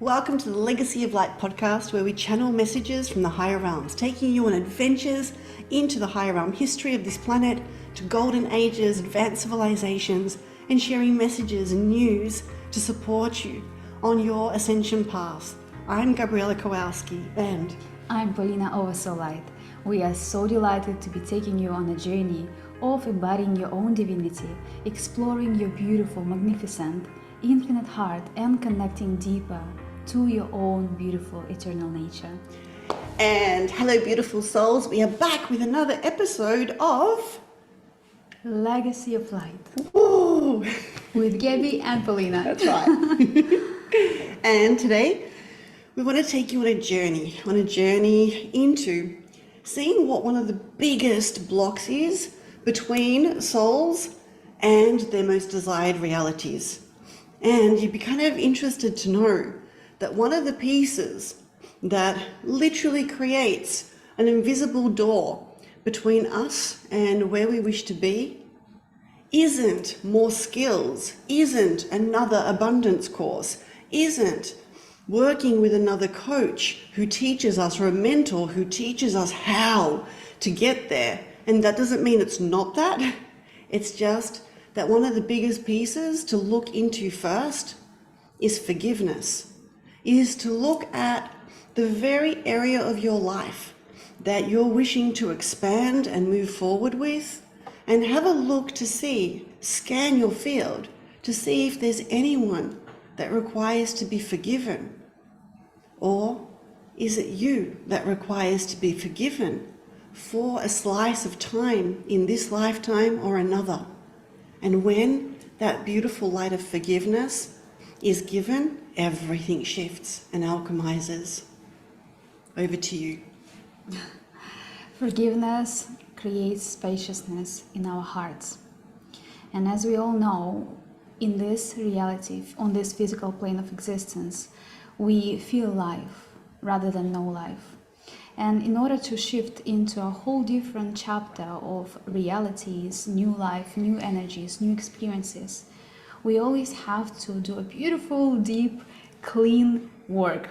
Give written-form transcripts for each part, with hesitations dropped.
Welcome to the Legacy of Light podcast, where we channel messages from the higher realms, taking you on adventures into the higher realm history of this planet, to golden ages, advanced civilizations, and sharing messages and news to support you on your ascension path. I'm Gabriela Kowalski, and I'm Polina Gabriela. We are so delighted to be taking you on a journey of embodying your own divinity, exploring your beautiful, magnificent, infinite heart, and connecting deeper to your own beautiful eternal nature. And hello, beautiful souls. We are back with another episode of Legacy of Light. Ooh. With Gabby and Polina. That's right. And today we want to take you on a journey into seeing what one of the biggest blocks is between souls and their most desired realities. And you'd be kind of interested to know that one of the pieces that literally creates an invisible door between us and where we wish to be isn't more skills, isn't another abundance course, isn't working with another coach who teaches us, or a mentor who teaches us how to get there. And that doesn't mean it's not that. It's just that one of the biggest pieces to look into first is forgiveness, is to look at the very area of your life that you're wishing to expand and move forward with, and have a look to see, scan your field to see if there's anyone that requires to be forgiven. Or is it you that requires to be forgiven for a slice of time in this lifetime or another? And when that beautiful light of forgiveness is given, everything shifts and alchemizes. Over to you. Forgiveness creates spaciousness in our hearts. And as we all know, in this reality, on this physical plane of existence, we feel life rather than know life. And in order to shift into a whole different chapter of realities, new life, new energies, new experiences, we always have to do a beautiful, deep, cleaning work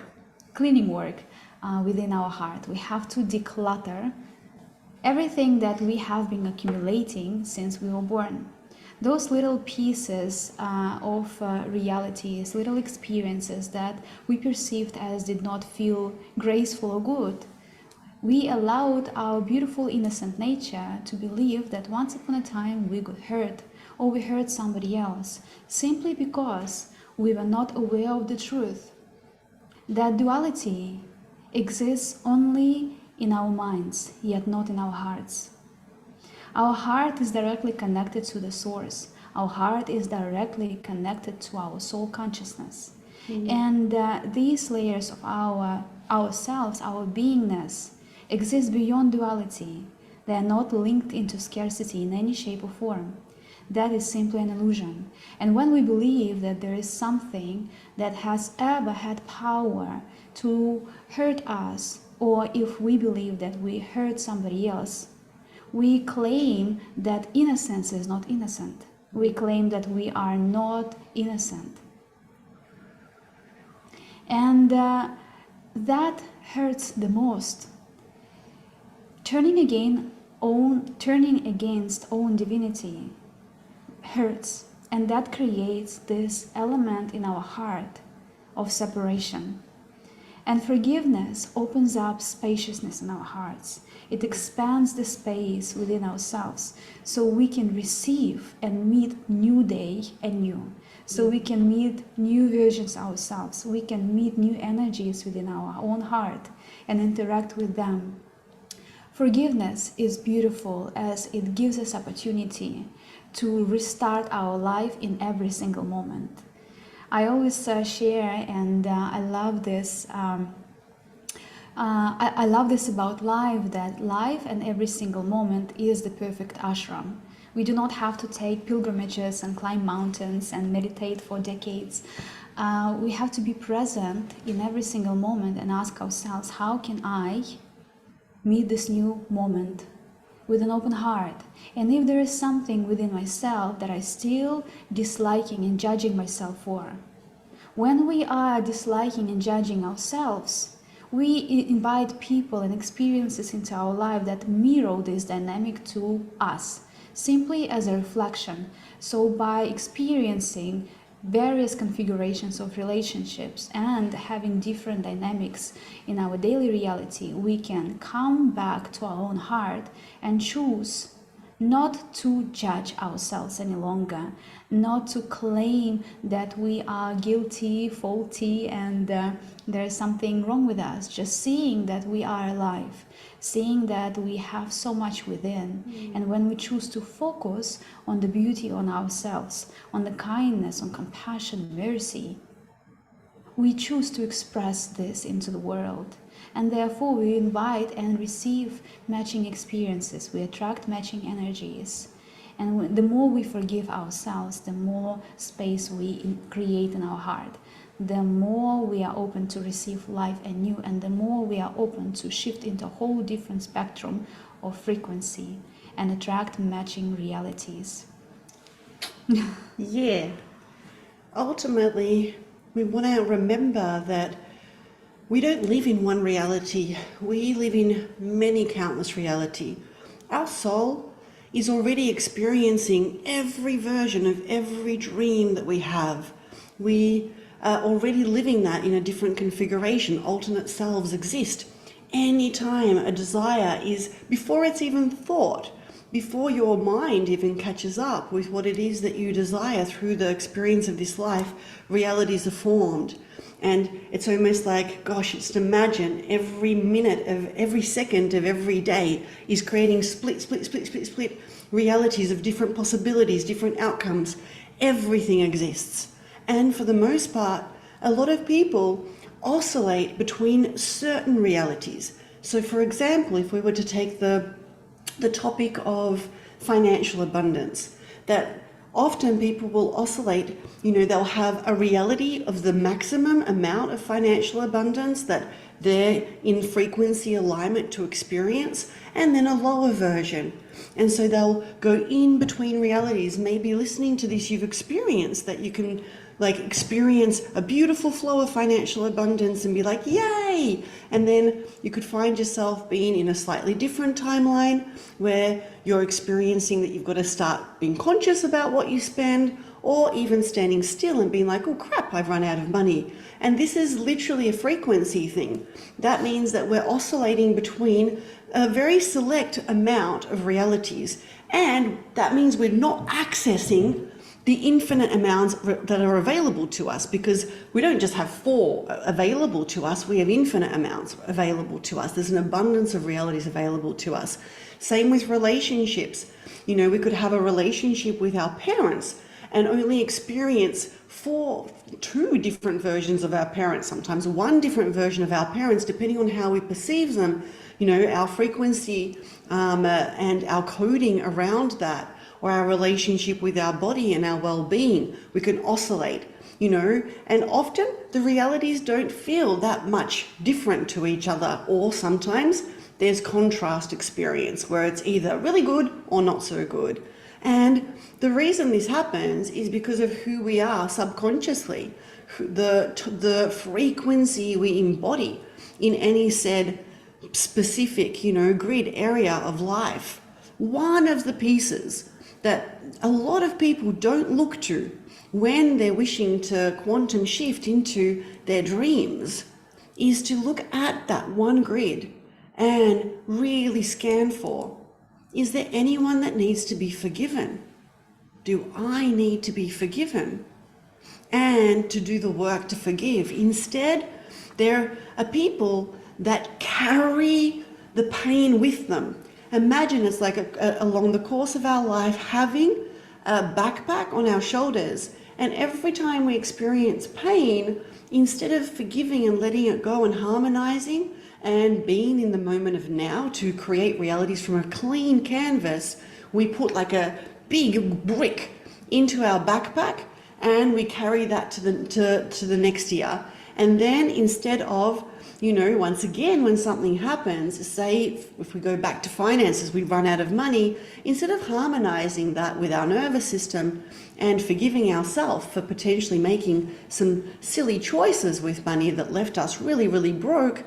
within our heart. We have to declutter everything that we have been accumulating since we were born. Those little pieces of realities, little experiences that we perceived as did not feel graceful or good, we allowed our beautiful innocent nature to believe that once upon a time we got hurt, or we hurt somebody else, simply because we were not aware of the truth. That duality exists only in our minds, yet not in our hearts. Our heart is directly connected to the source. Our heart is directly connected to our soul consciousness. And these layers of ourselves, our beingness, exist beyond duality. They are not linked into scarcity in any shape or form. That is simply an illusion. And when we believe that there is something that has ever had power to hurt us, or if we believe that we hurt somebody else, we claim that innocence is not innocent. We claim that we are not innocent. And that hurts the most. Turning against own divinity hurts, and that creates this element in our heart of separation. And forgiveness opens up spaciousness in our hearts. It expands the space within ourselves so we can receive and meet new day anew. So we can meet new versions of ourselves. We can meet new energies within our own heart and interact with them. Forgiveness is beautiful as it gives us opportunity to restart our life in every single moment. I always share, and I love this. I love this about life, that life and every single moment is the perfect ashram. We do not have to take pilgrimages and climb mountains and meditate for decades. We have to be present in every single moment and ask ourselves, how can I meet this new moment with an open heart? And if there is something within myself that I still disliking and judging myself for, When we are disliking and judging ourselves, we invite people and experiences into our life that mirror this dynamic to us, simply as a reflection. So by experiencing various configurations of relationships and having different dynamics in our daily reality, we can come back to our own heart and choose not to judge ourselves any longer, not to claim that we are guilty, faulty, and there is something wrong with us. Just seeing that we are alive, seeing that we have so much within. And when we choose to focus on the beauty on ourselves, on the kindness, on compassion, mercy, we choose to express this into the world. And therefore we invite and receive matching experiences. We attract matching energies. And the more we forgive ourselves, the more space we create in our heart. The more we are open to receive life anew, and the more we are open to shift into a whole different spectrum of frequency and attract matching realities. Yeah. Ultimately, we want to remember that we don't live in one reality. We live in many countless reality. Our soul is already experiencing every version of every dream that we have. We are already living that in a different configuration. Alternate selves exist. Anytime a desire is, before it's even thought, before your mind even catches up with what it is that you desire through the experience of this life, realities are formed. And it's almost like, gosh, just imagine every minute of every second of every day is creating split realities of different possibilities, different outcomes. Everything exists. And for the most part, a lot of people oscillate between certain realities. So for example, if we were to take the topic of financial abundance, that often people will oscillate, they'll have a reality of the maximum amount of financial abundance that they're in frequency alignment to experience, and then a lower version. And so they'll go in between realities. Maybe listening to this, you've experienced that you can experience a beautiful flow of financial abundance and be like, yay! And then you could find yourself being in a slightly different timeline where you're experiencing that you've got to start being conscious about what you spend, or even standing still and being like, oh crap, I've run out of money. And this is literally a frequency thing. That means that we're oscillating between a very select amount of realities. And that means we're not accessing the infinite amounts that are available to us, because we don't just have 4 available to us, we have infinite amounts available to us. There's an abundance of realities available to us. Same with relationships. We could have a relationship with our parents and only experience 2 different versions of our parents, sometimes 1 different version of our parents, depending on how we perceive them, our frequency and our coding around that, or our relationship with our body and our well-being. We can oscillate, and often the realities don't feel that much different to each other, or sometimes there's contrast experience where it's either really good or not so good. And the reason this happens is because of who we are subconsciously, the frequency we embody in any said specific, grid area of life. One of the pieces that a lot of people don't look to when they're wishing to quantum shift into their dreams is to look at that one grid and really scan for, is there anyone that needs to be forgiven? Do I need to be forgiven? And to do the work to forgive. Instead, there are people that carry the pain with them. Imagine it's like along the course of our life having a backpack on our shoulders, and every time we experience pain, instead of forgiving and letting it go and harmonizing and being in the moment of now to create realities from a clean canvas, we put like a big brick into our backpack and we carry that to the next year. And then instead of You know, once again, when something happens, say if we go back to finances, we run out of money, instead of harmonizing that with our nervous system and forgiving ourselves for potentially making some silly choices with money that left us really, really broke,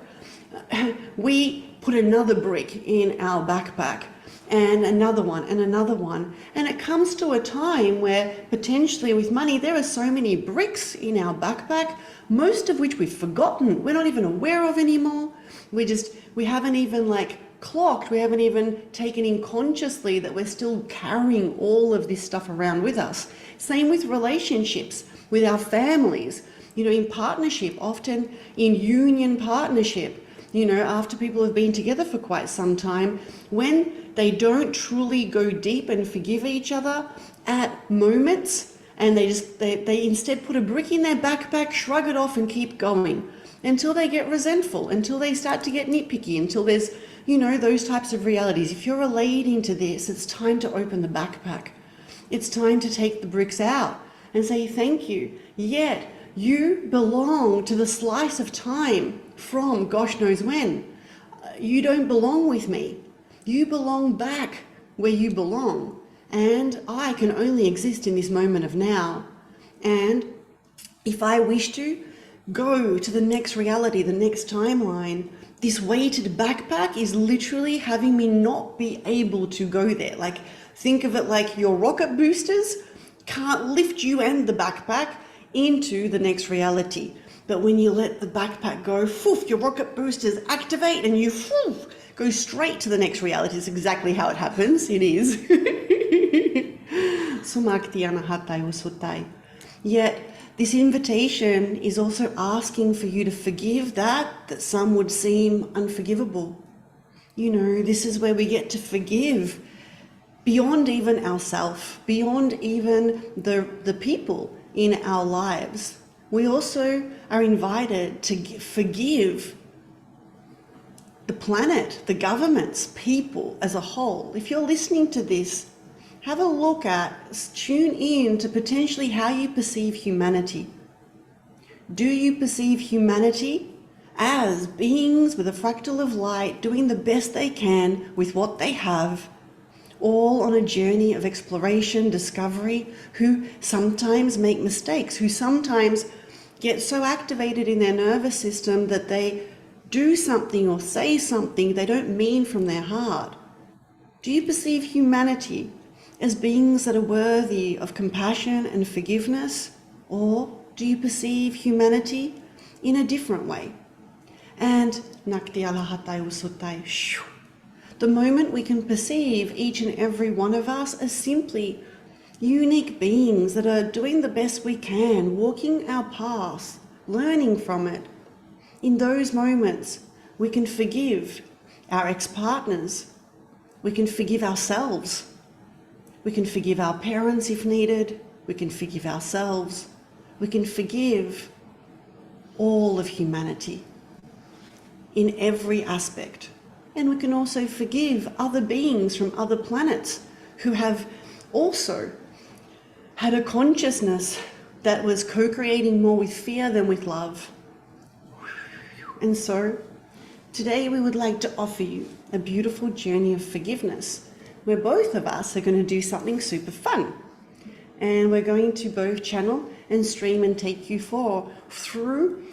we put another brick in our backpack and another one and another one. And it comes to a time where potentially with money, there are so many bricks in our backpack, most of which we've forgotten, we're not even aware of anymore. We haven't even clocked, we haven't even taken in consciously that we're still carrying all of this stuff around with us. Same with relationships, with our families, in partnership, often in union partnership, after people have been together for quite some time, when they don't truly go deep and forgive each other at moments, and they instead put a brick in their backpack, shrug it off and keep going until they get resentful, until they start to get nitpicky, until there's, those types of realities. If you're relating to this, it's time to open the backpack. It's time to take the bricks out and say thank you. Yet you belong to the slice of time from gosh knows when. You don't belong with me. You belong back where you belong. And I can only exist in this moment of now. And if I wish to go to the next reality, the next timeline, this weighted backpack is literally having me not be able to go there. Think of it like your rocket boosters can't lift you and the backpack into the next reality. But when you let the backpack go, your rocket boosters activate and you go straight to the next reality. It's exactly how it happens. It is. Yet this invitation is also asking for you to forgive that some would seem unforgivable. This is where we get to forgive beyond even ourselves, beyond even the people in our lives. We also are invited to forgive the planet, the governments, people as a whole. If you're listening to this, have a look tune in to potentially how you perceive humanity. Do you perceive humanity as beings with a fractal of light doing the best they can with what they have, all on a journey of exploration, discovery, who sometimes make mistakes, who sometimes get so activated in their nervous system that they do something or say something they don't mean from their heart? Do you perceive humanity as beings that are worthy of compassion and forgiveness? Or do you perceive humanity in a different way? And the moment we can perceive each and every one of us as simply unique beings that are doing the best we can, walking our path, learning from it, in those moments we can forgive our ex-partners, we can forgive ourselves, we can forgive our parents if needed, we can forgive ourselves, we can forgive all of humanity in every aspect. And we can also forgive other beings from other planets who have also had a consciousness that was co-creating more with fear than with love. And so today we would like to offer you a beautiful journey of forgiveness where both of us are going to do something super fun. And we're going to both channel and stream and take you through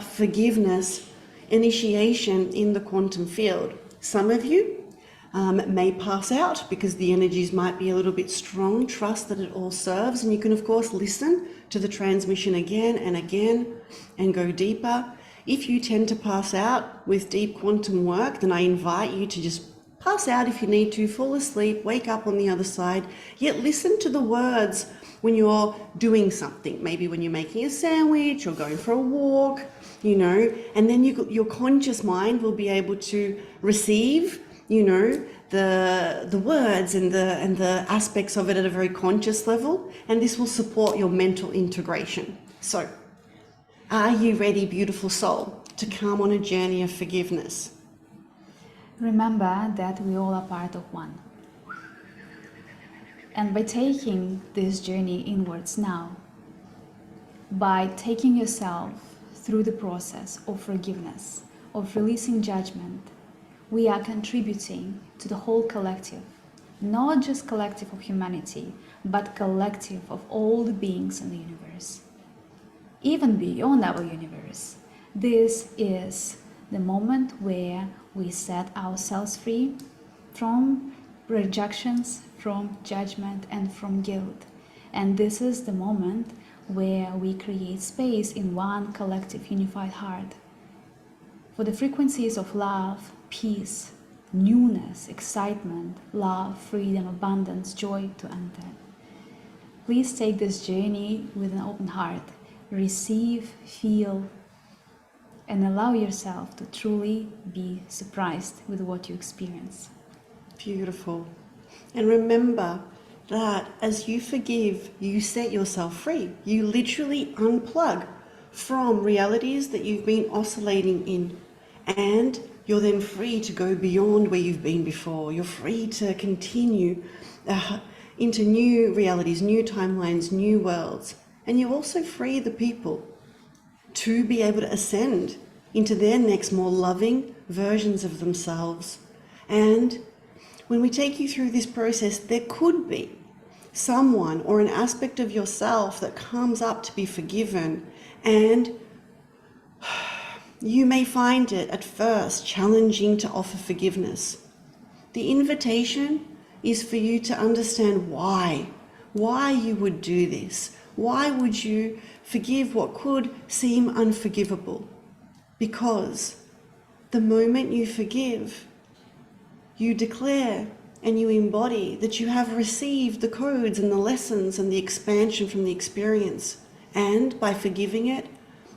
forgiveness initiation in the quantum field. Some of you may pass out because the energies might be a little bit strong. Trust that it all serves, and you can of course listen to the transmission again and again and go deeper. If you tend to pass out with deep quantum work, then I invite you to just pass out if you need to, fall asleep, wake up on the other side, yet listen to the words when you're doing something, maybe when you're making a sandwich or going for a walk, and then your conscious mind will be able to receive, the words and the aspects of it at a very conscious level, and this will support your mental integration. So, are you ready, beautiful soul, to come on a journey of forgiveness? Remember that we all are part of one. And by taking this journey inwards now, by taking yourself through the process of forgiveness, of releasing judgment, we are contributing to the whole collective, not just collective of humanity, but collective of all the beings in the universe. Even beyond our universe, this is the moment where we set ourselves free from rejections, from judgment, and from guilt. And this is the moment where we create space in one collective unified heart for the frequencies of love, peace, newness, excitement, love, freedom, abundance, joy to enter. Please take this journey with an open heart. Receive, feel, and allow yourself to truly be surprised with what you experience. Beautiful. And remember that as you forgive, you set yourself free. You literally unplug from realities that you've been oscillating in, and you're then free to go beyond where you've been before. You're free to continue into new realities, new timelines, new worlds. And you also free the people to be able to ascend into their next more loving versions of themselves. And when we take you through this process, there could be someone or an aspect of yourself that comes up to be forgiven, and you may find it at first challenging to offer forgiveness. The invitation is for you to understand why you would do this. Why would you forgive what could seem unforgivable? Because the moment you forgive, you declare and you embody that you have received the codes and the lessons and the expansion from the experience. And by forgiving it,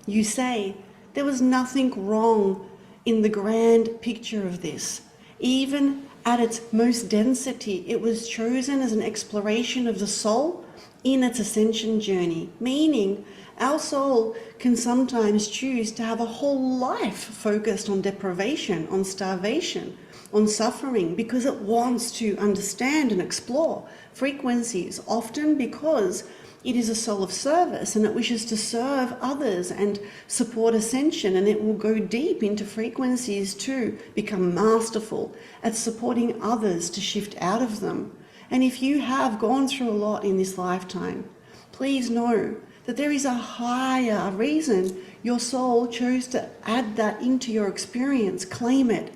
you say, there was nothing wrong in the grand picture of this. Even at its most density, it was chosen as an exploration of the soul in its ascension journey, meaning our soul can sometimes choose to have a whole life focused on deprivation, on starvation, on suffering, because it wants to understand and explore frequencies, often because it is a soul of service and it wishes to serve others and support ascension, and it will go deep into frequencies to become masterful at supporting others to shift out of them. And if you have gone through a lot in this lifetime, please know that there is a higher reason your soul chose to add that into your experience. Claim it,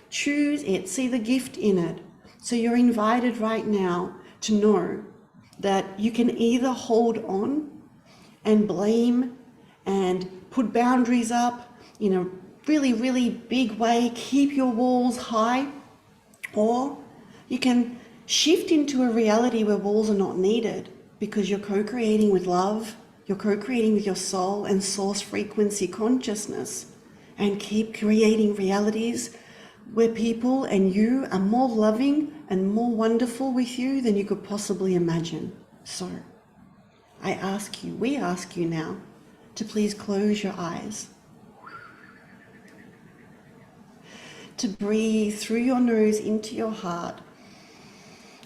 choose it, see the gift in it. So you're invited right now to know that you can either hold on and blame and put boundaries up in a really, really big way, keep your walls high, or you can shift into a reality where walls are not needed because you're co-creating with love, you're co-creating with your soul and source frequency consciousness, and keep creating realities where people and you are more loving and more wonderful with you than you could possibly imagine. So we ask you now to please close your eyes, to breathe through your nose into your heart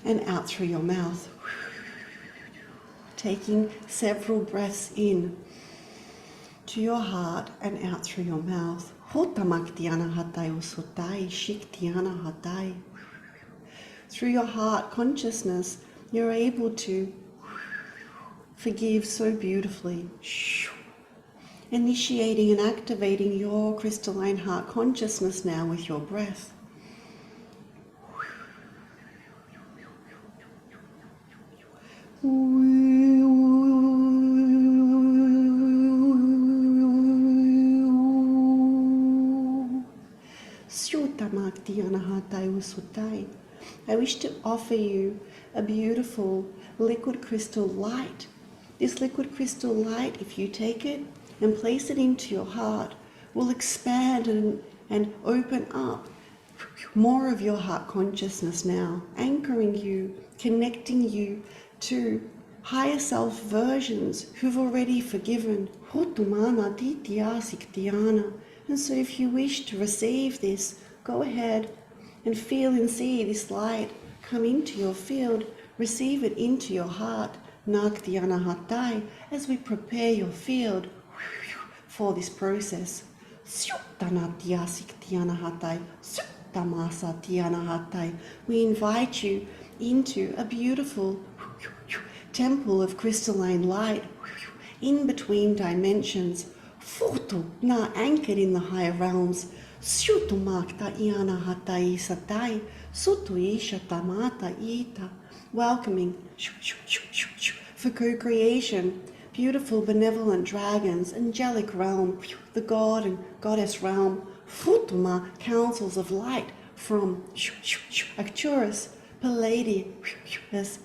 and out through your mouth, taking several breaths in to your heart and out through your mouth. Through your heart consciousness, you're able to forgive so beautifully, initiating and activating your crystalline heart consciousness now with your breath. I wish to offer you a beautiful liquid crystal light. This liquid crystal light, if you take it and place it into your heart, will expand and open up more of your heart consciousness now, anchoring you, connecting you to higher self versions who've already forgiven. And so if you wish to receive this, go ahead and feel and see this light come into your field, receive it into your heart, as we prepare your field for this process. Suttanatiasiktianahatai, Suttamasatianahatai. We invite you into a beautiful temple of crystalline light in between dimensions. Futu na anchored in the higher realms. Sutumakta iana hatai satai, sutu isha tamata ita. Welcoming for co-creation, beautiful benevolent dragons, angelic realm, the god and goddess realm, Futuma, councils of light from Arcturus, Palladius,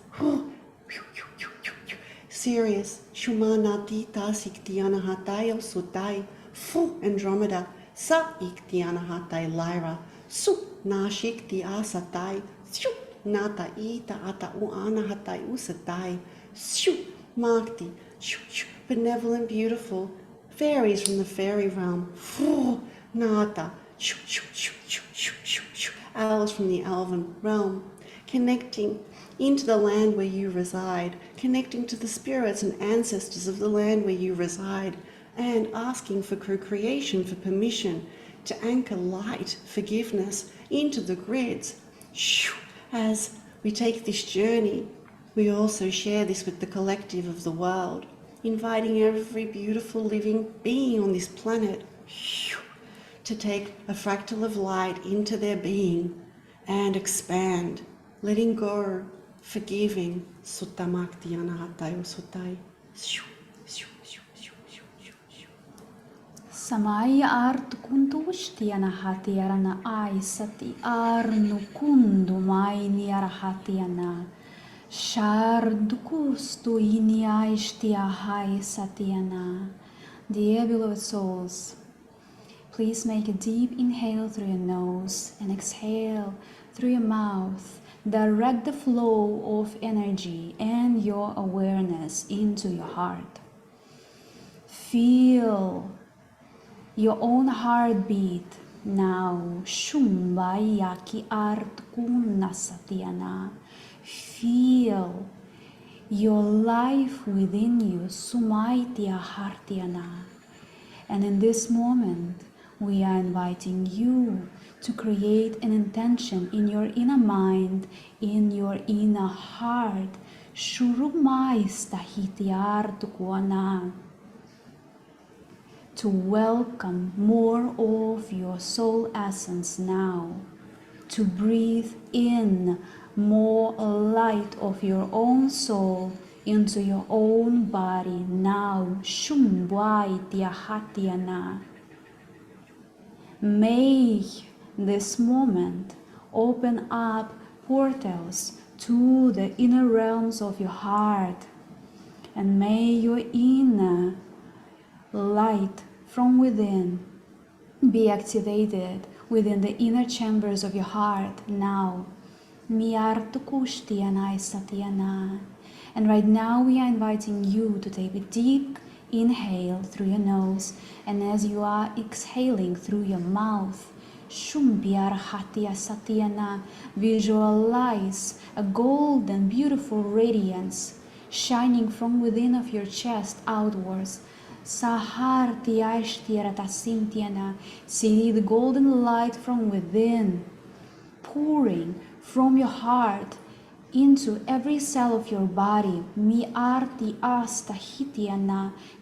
Sirius, Shumanatita Siktiana Hatayo Sutai, Fu Andromeda, Sa Iktiana Hatai Lyra, Su Nashikti Asatai, Su Nata Ita Ata Uana Hatai Usatai, Su Makti, benevolent, beautiful, fairies from the fairy realm, Fu Nata, elves from the elven realm, connecting into the land where you reside, connecting to the spirits and ancestors of the land where you reside, and asking for co-creation, for permission to anchor light, forgiveness into the grids. As we take this journey, we also share this with the collective of the world, inviting every beautiful living being on this planet to take a fractal of light into their being and expand, letting go, forgiving. Suttamakti anahatai usutai. Samai art kuntushti anahati arana aisati arnu kundu maini arahati ana. Shardukustu ini aishti ahai satiana. Dear beloved souls, please make a deep inhale through your nose and exhale through your mouth. Direct the flow of energy and your awareness into your heart. Feel your own heartbeat now. Shumbayaki art kunasatiana. Feel your life within you. Sumaitia hartiana. And in this moment, we are inviting you to create an intention in your inner mind, in your inner heart. Shurumaistahityartukuana. To welcome more of your soul essence now. To breathe in more light of your own soul into your own body now. Shumbaityahatiana. May this moment open up portals to the inner realms of your heart, and may your inner light from within be activated within the inner chambers of your heart now. And right now we are inviting you to take a deep inhale through your nose, and as you are exhaling through your mouth, visualize a golden, beautiful radiance shining from within of your chest outwards. See the golden light from within pouring from your heart into every cell of your body,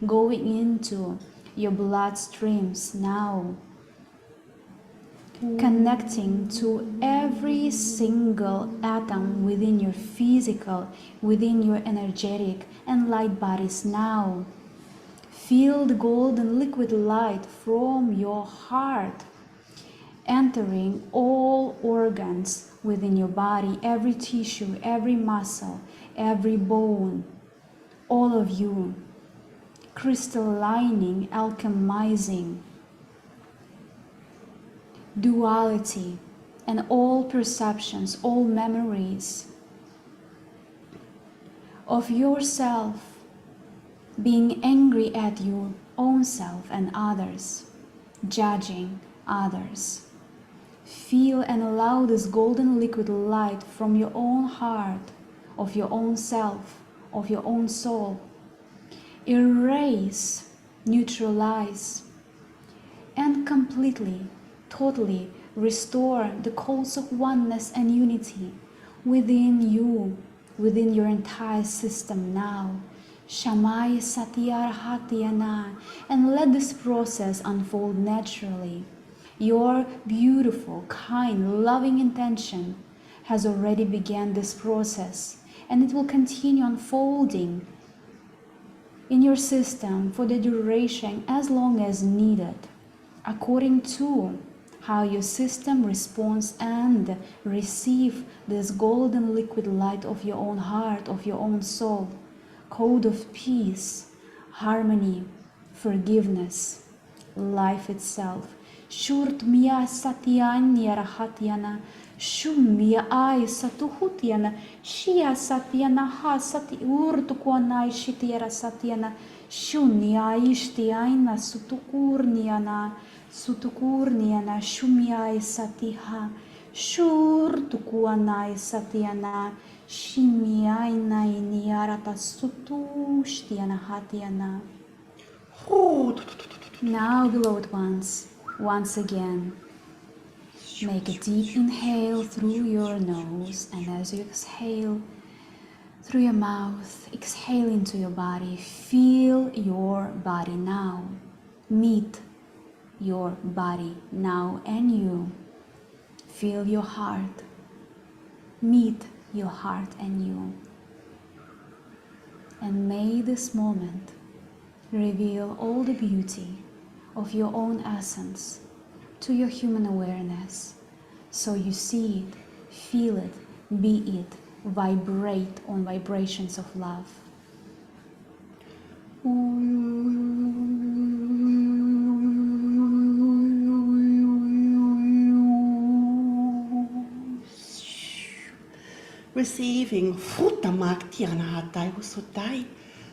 going into your bloodstreams now, connecting to every single atom within your physical, within your energetic and light bodies now. Feel the golden liquid light from your heart entering all organs within your body, every tissue, every muscle, every bone, all of you, crystallining, alchemizing duality and all perceptions, all memories of yourself being angry at your own self and others, judging others. Feel and allow this golden liquid light from your own heart, of your own self, of your own soul. Erase, neutralize, and completely, totally restore the codes of oneness and unity within you, within your entire system now. Shamai Satyar Hatyana, and let this process unfold naturally. Your beautiful, kind, loving intention has already begun this process, and it will continue unfolding in your system for the duration as long as needed, according to how your system responds and receive this golden liquid light of your own heart, of your own soul, code of peace, harmony, forgiveness, life itself. Shurt mia satyanya rahatyana, shum mia ai satuhutyana, shia satyana ha sati urtukwanai shitira satyana, shunya ishtiaina sutukurniana, sutukurniana, shumyai satiha, shurtukwanai satyana, shimyaina iniarata sutushtiana hatyana. Now, beloved ones, once again, make a deep inhale through your nose, and as you exhale through your mouth, exhale into your body. Feel your body now. Meet your body now, and you feel your heart. Meet your heart and you. And may this moment reveal all the beauty of your own essence to your human awareness, so you see it, feel it, be it, vibrate on vibrations of love. Receiving Fruta Maktiana Hatai Usutai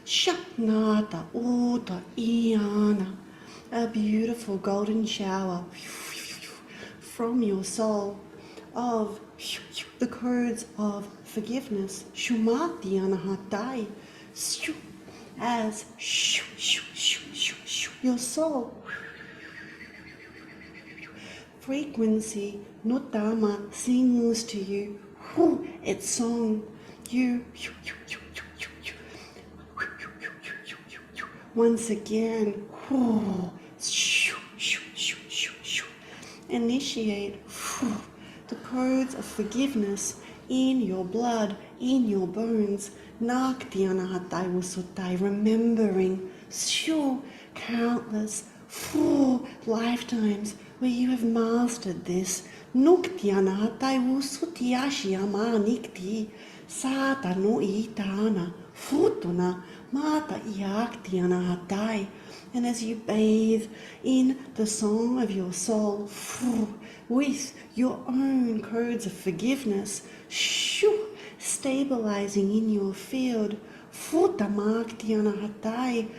Shaknata Uta Iana, a beautiful golden shower from your soul of the codes of forgiveness. Shumatiana Hatai, as your soul frequency Nutama sings to you its song. You once again initiate the codes of forgiveness in your blood, in your bones. Naktiana Hatai Wusutai, remembering countless lifetimes where you have mastered this. Nuktiana Hatai Wusutiashi Ama Nikti Sata no Itana Futuna Mata Iaktiana Hatai. And as you bathe in the song of your soul with your own codes of forgiveness, stabilizing in your field, Futamaktiana Hatai,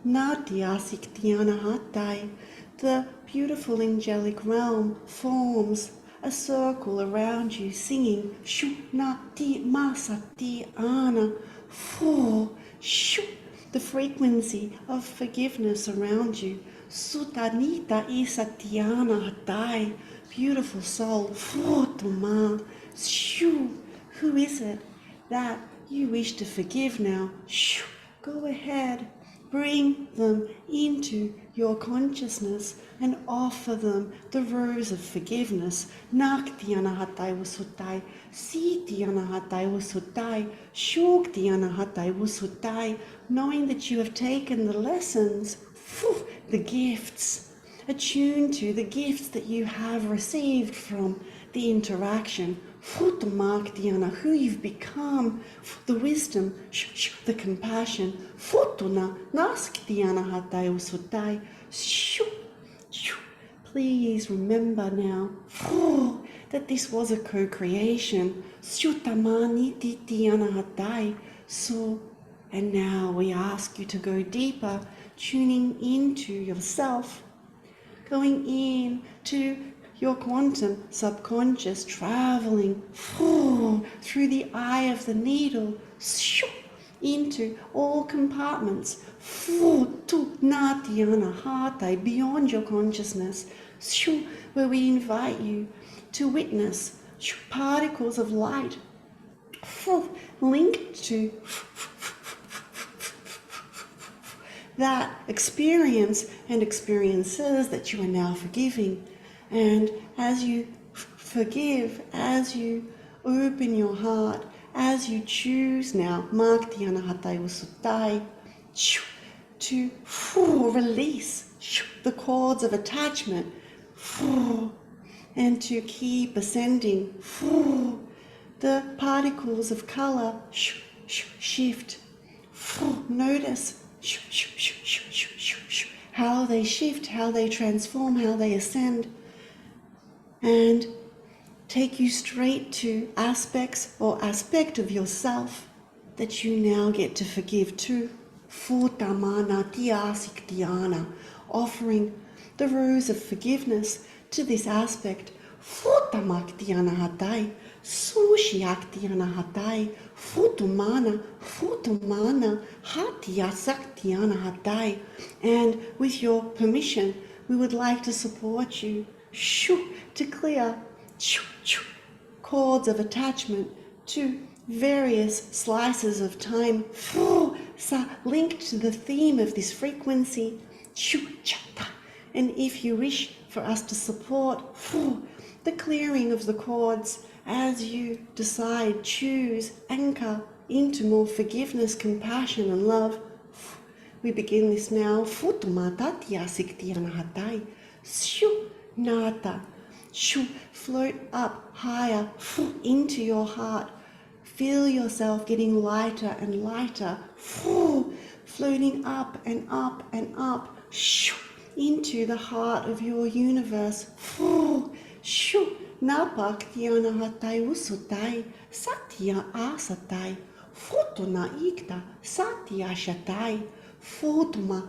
Natiasiktiana Hatai, the beautiful angelic realm forms a circle around you, singing Nati Masati Ana, the frequency of forgiveness around you. Sutanita Isatiana Hatai, beautiful soul, Fotuma, who is it that you wish to forgive now? Go ahead, bring them into your consciousness and offer them the rose of forgiveness. Naktiana Hatai Wasutai, Sitiana Hatai Wasutai, Shuktiana Hatai Wasutai, knowing that you have taken the lessons, the gifts, attuned to the gifts that you have received from the interaction, Futumaktiana, who you've become, the wisdom, the compassion, Futuna, Nasktiana Hatai Usutai, please remember now that this was a co-creation, Sutamani Titiana Hatai. So, and now we ask you to go deeper, tuning into yourself, going in to your quantum subconscious, traveling through the eye of the needle, into all compartments, beyond your consciousness, where we invite you to witness particles of light linked to that experience and experiences that you are now forgiving. And as you forgive, as you open your heart, as you choose now, to release the cords of attachment and to keep ascending, the particles of color shift. Notice how they shift, how they transform, how they ascend, and take you straight to aspects or aspect of yourself that you now get to forgive too. Offering the rose of forgiveness to this aspect. And with your permission, we would like to support you to clear cords of attachment to various slices of time linked to the theme of this frequency. And if you wish for us to support the clearing of the cords as you decide, choose, anchor into more forgiveness, compassion and love, we begin this now. Float up higher into your heart. Feel yourself getting lighter and lighter, floating up and up and up into the heart of your universe. Napak tiana hatai usutai, satya asatai, futuna ikta, satya shatai, futuma,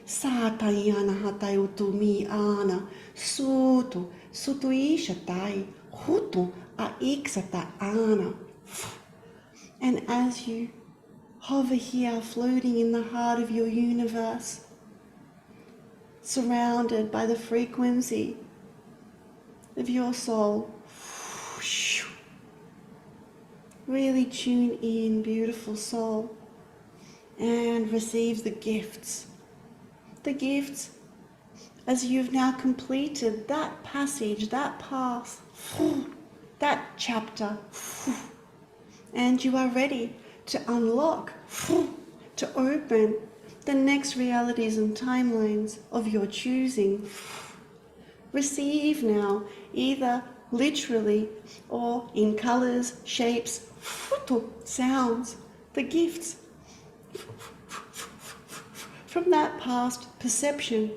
satayana hatai utumi ana, sutu ishatai, hutu aiksata ana. And as you hover here, floating in the heart of your universe, surrounded by the frequency of your soul, really tune in, beautiful soul, and receive the gifts. The gifts as you've now completed that passage, that path, that chapter, and you are ready to unlock, to open the next realities and timelines of your choosing. Receive now, either literally or in colors, shapes, sounds, the gifts from that past perception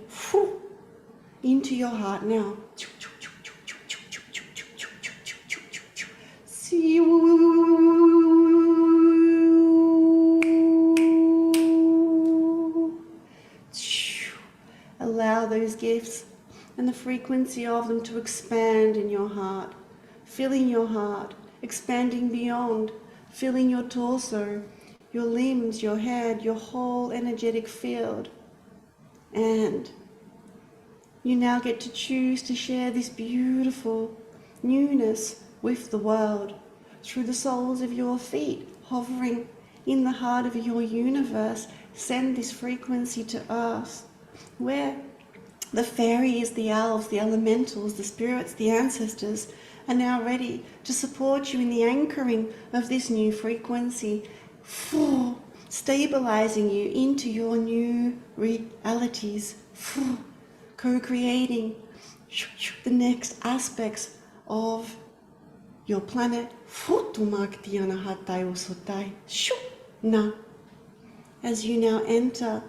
into your heart now. Allow those gifts and the frequency of them to expand in your heart, filling your heart, expanding beyond, filling your torso, your limbs, your head, your whole energetic field. And you now get to choose to share this beautiful newness with the world through the soles of your feet, hovering in the heart of your universe. Send this frequency to earth, where the fairies, the elves, the elementals, the spirits, the ancestors are now ready to support you in the anchoring of this new frequency, stabilizing you into your new realities, co-creating the next aspects of your planet. As you now enter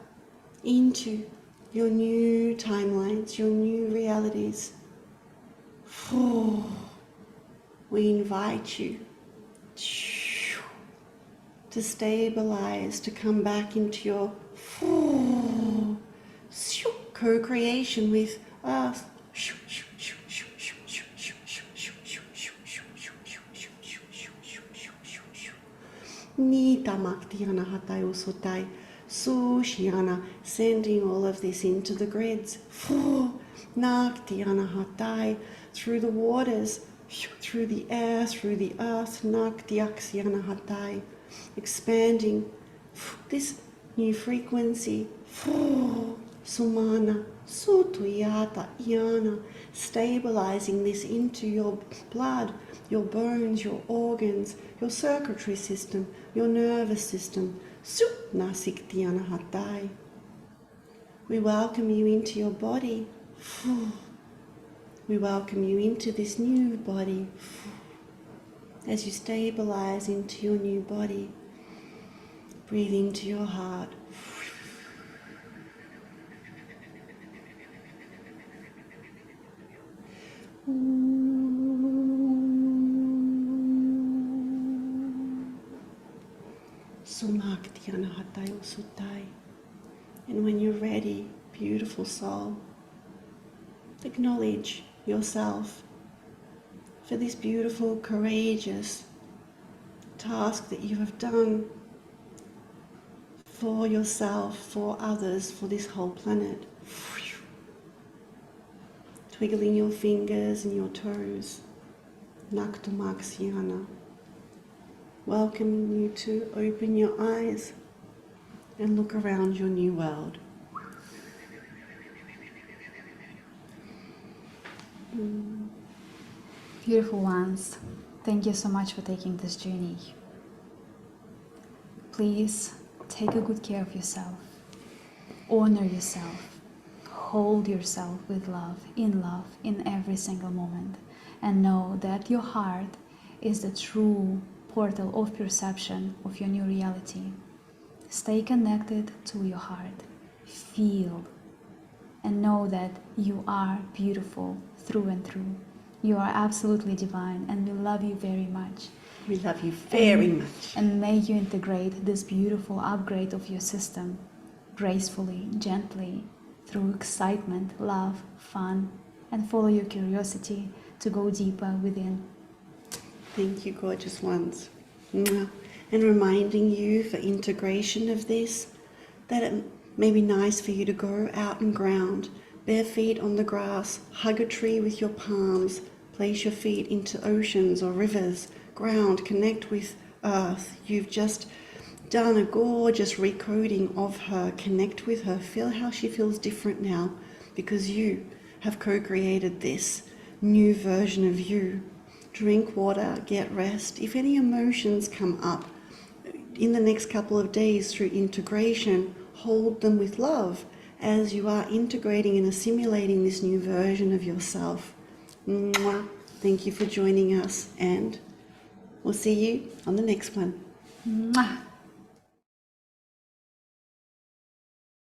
into your new timelines, your new realities, we invite you to stabilize, to come back into your co-creation with Earth. Ni tamaktiana hatai usotai. Sushiana, sending all of this into the grids. Naktiana hatai, through the waters, through the air, through the earth. Naktiaksiana hatai, expanding this new frequency. Sumana, sutuyata, iana, stabilizing this into your blood, your bones, your organs, your circulatory system, your nervous system. Nasiktiana hatai. We welcome you into your body. We welcome you into this new body. As you stabilize into your new body, breathe into your heart. Sumaktiana hatai usutai. And when you're ready, beautiful soul, acknowledge yourself for this beautiful, courageous task that you have done for yourself, for others, for this whole planet. Twiggling your fingers and your toes. Naktumaksiana. Welcoming you to open your eyes and look around your new world. Beautiful ones, thank you so much for taking this journey. Please take a good care of yourself. Honor yourself. Hold yourself with love in every single moment. And know that your heart is the true portal of perception of your new reality. Stay connected to your heart. Feel and know that you are beautiful through and through. You are absolutely divine, and we love you very much. We love you very much. And may you integrate this beautiful upgrade of your system gracefully, gently, through excitement, love, fun, and follow your curiosity to go deeper within. Thank you, gorgeous ones. And reminding you for integration of this, that it may be nice for you to go out and ground, bare feet on the grass, hug a tree with your palms, place your feet into oceans or rivers, ground, connect with earth. You've just done a gorgeous recoding of her. Connect with her. Feel how she feels different now because you have co-created this new version of you. Drink water, get rest. If any emotions come up in the next couple of days through integration, hold them with love as you are integrating and assimilating this new version of yourself. Mwah. Thank you for joining us, and we'll see you on the next one. Mwah.